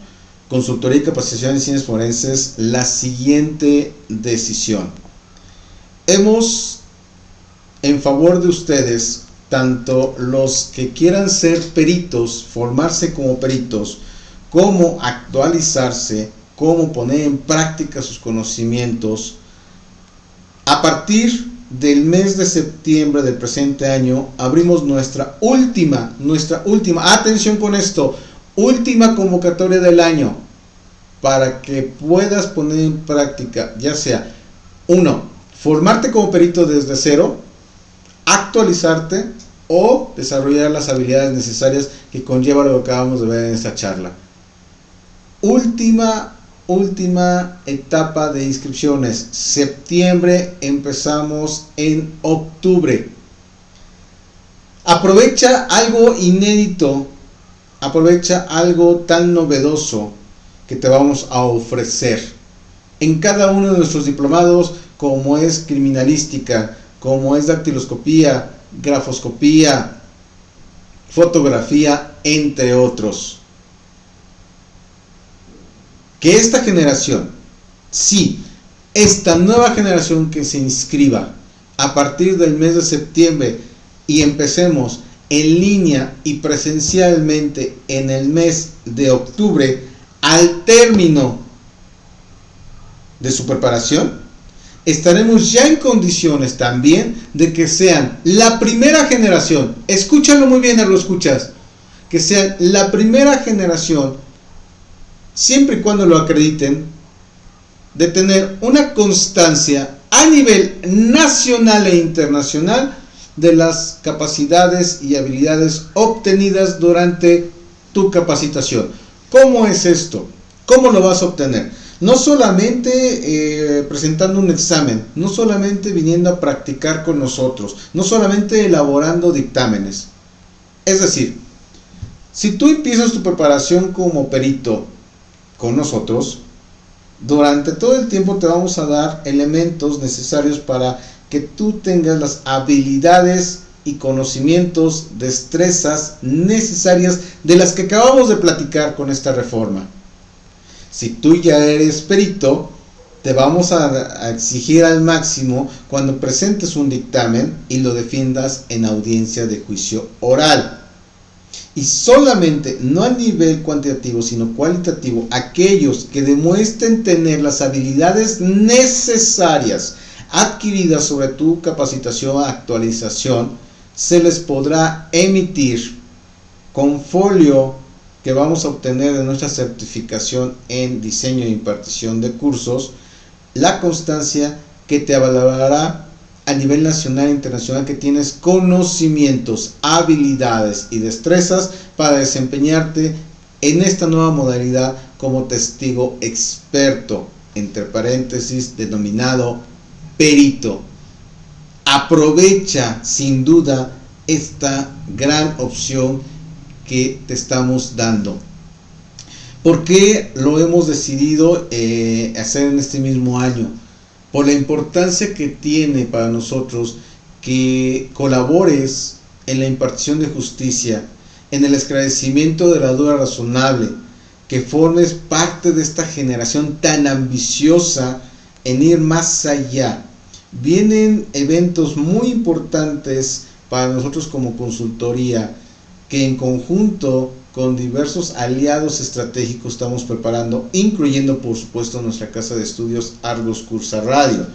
consultoría y capacitación en ciencias forenses la siguiente decisión. Hemos, en favor de ustedes, tanto los que quieran ser peritos, formarse como peritos, como actualizarse, como poner en práctica sus conocimientos, a partir del mes de septiembre del presente año, abrimos nuestra última, atención con esto, última convocatoria del año, para que puedas poner en práctica, ya sea, 1, formarte como perito desde cero, actualizarte o desarrollar las habilidades necesarias que conlleva lo que acabamos de ver en esta charla. Última etapa de inscripciones, septiembre, empezamos en octubre. Aprovecha algo inédito, aprovecha algo tan novedoso que te vamos a ofrecer en cada uno de nuestros diplomados, como es criminalística, como es dactiloscopía, grafoscopía, fotografía, entre otros. Que esta generación, sí, esta nueva generación que se inscriba a partir del mes de septiembre y empecemos en línea y presencialmente en el mes de octubre, al término de su preparación, estaremos ya en condiciones también de que sean la primera generación, escúchalo muy bien, lo escuchas, que sean la primera generación, siempre y cuando lo acrediten, de tener una constancia a nivel nacional e internacional de las capacidades y habilidades obtenidas durante tu capacitación. ¿Cómo es esto? ¿Cómo lo vas a obtener? No solamente presentando un examen, no solamente viniendo a practicar con nosotros, no solamente elaborando dictámenes. Es decir, si tú empiezas tu preparación como perito con nosotros, durante todo el tiempo te vamos a dar elementos necesarios para que tú tengas las habilidades y conocimientos, destrezas necesarias de las que acabamos de platicar con esta reforma. Si tú ya eres perito, te vamos a exigir al máximo cuando presentes un dictamen y lo defiendas en audiencia de juicio oral. Y solamente, no a nivel cuantitativo, sino cualitativo, aquellos que demuestren tener las habilidades necesarias adquiridas sobre tu capacitación o actualización, se les podrá emitir con folio que vamos a obtener de nuestra certificación en diseño e impartición de cursos, la constancia que te avalará a nivel nacional e internacional que tienes conocimientos, habilidades y destrezas para desempeñarte en esta nueva modalidad como testigo experto, entre paréntesis, denominado perito. Aprovecha sin duda esta gran opción que te estamos dando. ¿Por qué lo hemos decidido hacer en este mismo año? Por la importancia que tiene para nosotros que colabores en la impartición de justicia, en el esclarecimiento de la duda razonable, que formes parte de esta generación tan ambiciosa en ir más allá. Vienen eventos muy importantes para nosotros como consultoría, que en conjunto con diversos aliados estratégicos estamos preparando, incluyendo por supuesto nuestra casa de estudios Argos Cursa Radio.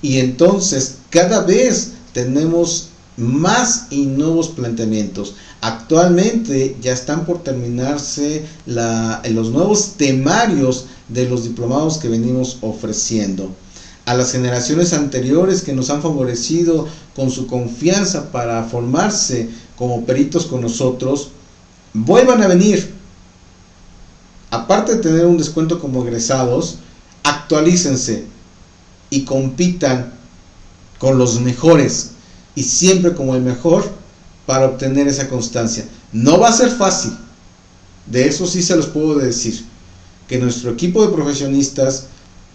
Y entonces cada vez tenemos más y nuevos planteamientos. Actualmente ya están por terminarse los nuevos temarios de los diplomados que venimos ofreciendo. A las generaciones anteriores que nos han favorecido con su confianza para formarse como peritos con nosotros, vuelvan a venir. Aparte de tener un descuento como egresados, actualícense y compitan con los mejores y siempre como el mejor para obtener esa constancia. No va a ser fácil, de eso sí se los puedo decir, que nuestro equipo de profesionistas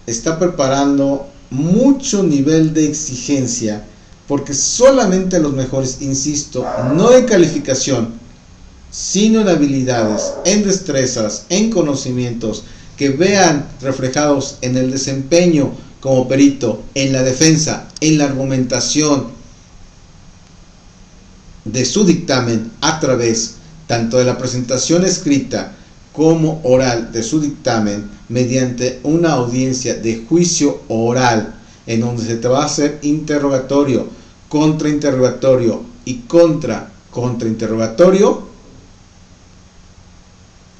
está preparando mucho nivel de exigencia, porque solamente los mejores, insisto, no en calificación, sino en habilidades, en destrezas, en conocimientos, que vean reflejados en el desempeño como perito, en la defensa, en la argumentación de su dictamen a través tanto de la presentación escrita como oral de su dictamen mediante una audiencia de juicio oral en donde se te va a hacer interrogatorio, contrainterrogatorio y contrainterrogatorio,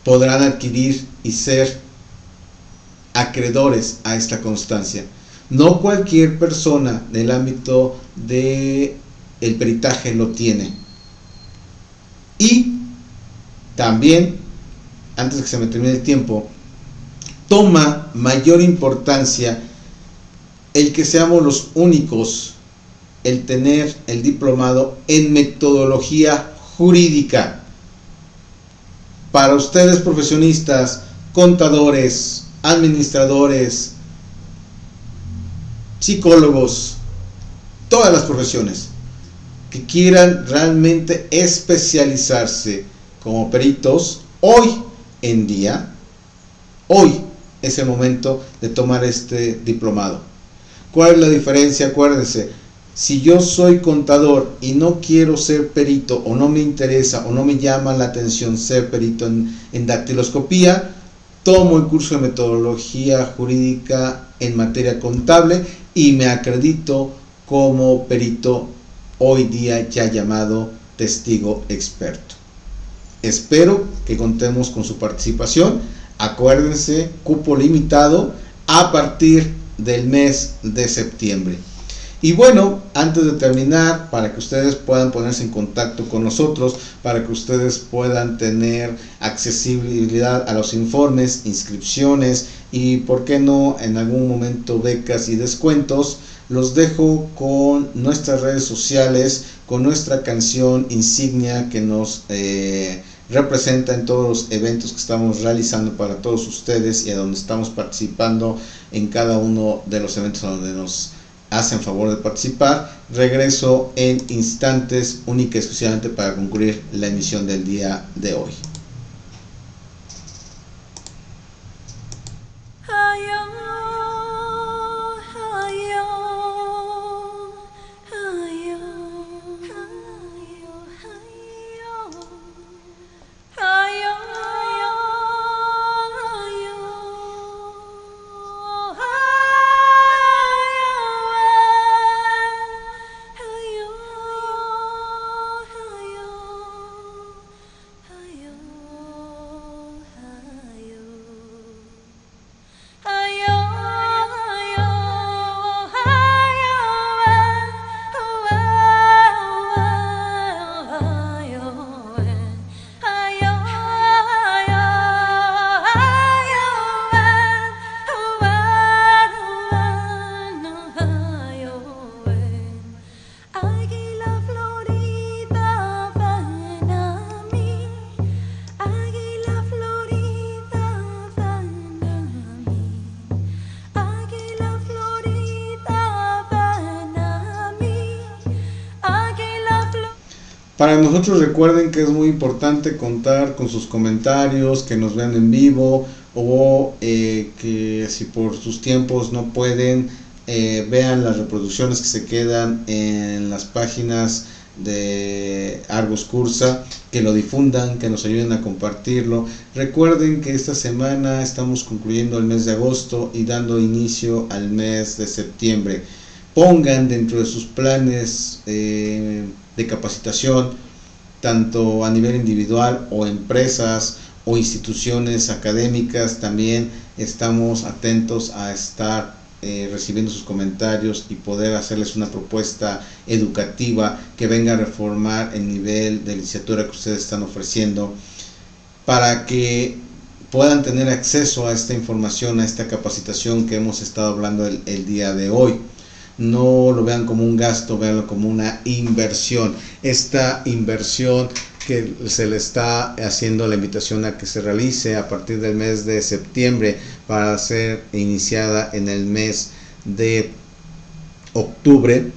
podrán adquirir y ser acreedores a esta constancia. No cualquier persona del ámbito del peritaje lo tiene. Y también, antes de que se me termine el tiempo, toma mayor importancia el que seamos los únicos, el tener el diplomado en metodología jurídica. Para ustedes profesionistas, contadores, administradores, psicólogos, todas las profesiones que quieran realmente especializarse como peritos, hoy en día, hoy es el momento de tomar este diplomado. ¿Cuál es la diferencia? Acuérdense, si yo soy contador y no quiero ser perito, o no me interesa, o no me llama la atención ser perito en dactiloscopía, tomo el curso de metodología jurídica en materia contable y me acredito como perito, hoy día ya llamado testigo experto. Espero que contemos con su participación. Acuérdense, cupo limitado a partir del mes de septiembre. Y bueno, antes de terminar, para que ustedes puedan ponerse en contacto con nosotros, para que ustedes puedan tener accesibilidad a los informes, inscripciones y, por qué no, en algún momento becas y descuentos, los dejo con nuestras redes sociales, con nuestra canción insignia que nos representa en todos los eventos que estamos realizando para todos ustedes y a donde estamos participando en cada uno de los eventos donde nos hacen favor de participar. Regreso en instantes, única y exclusivamente para concluir la emisión del día de hoy. Ay, oh. Para nosotros recuerden que es muy importante contar con sus comentarios, que nos vean en vivo o que si por sus tiempos no pueden, vean las reproducciones que se quedan en las páginas de Argos Cursa, que lo difundan, que nos ayuden a compartirlo. Recuerden que esta semana estamos concluyendo el mes de agosto y dando inicio al mes de septiembre. Pongan dentro de sus planes de capacitación, tanto a nivel individual o empresas o instituciones académicas, también estamos atentos a estar recibiendo sus comentarios y poder hacerles una propuesta educativa que venga a reformar el nivel de licenciatura que ustedes están ofreciendo, para que puedan tener acceso a esta información, a esta capacitación que hemos estado hablando el día de hoy. No lo vean como un gasto, véanlo como una inversión. Esta inversión que se le está haciendo la invitación a que se realice a partir del mes de septiembre para ser iniciada en el mes de octubre,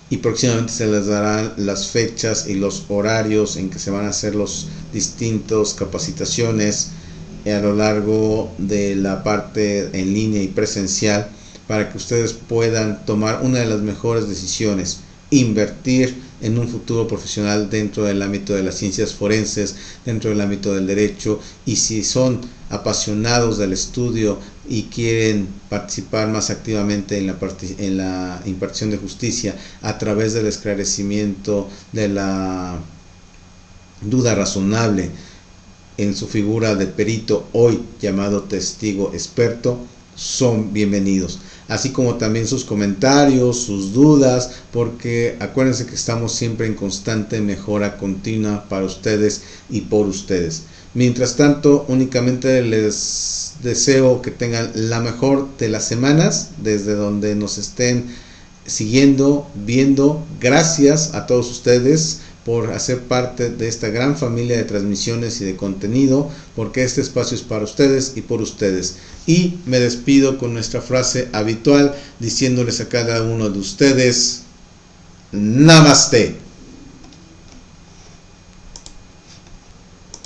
y próximamente se les darán las fechas y los horarios en que se van a hacer los distintos capacitaciones a lo largo de la parte en línea y presencial, para que ustedes puedan tomar una de las mejores decisiones: invertir en un futuro profesional dentro del ámbito de las ciencias forenses, dentro del ámbito del derecho. Y si son apasionados del estudio y quieren participar más activamente en la impartición de justicia a través del esclarecimiento de la duda razonable en su figura de perito, hoy llamado testigo experto, son bienvenidos, así como también sus comentarios, sus dudas, porque acuérdense que estamos siempre en constante mejora continua para ustedes y por ustedes. Mientras tanto, únicamente les deseo que tengan la mejor de las semanas desde donde nos estén siguiendo, viendo. Gracias a todos ustedes por hacer parte de esta gran familia de transmisiones y de contenido, porque este espacio es para ustedes y por ustedes. Y me despido con nuestra frase habitual, diciéndoles a cada uno de ustedes: Namaste.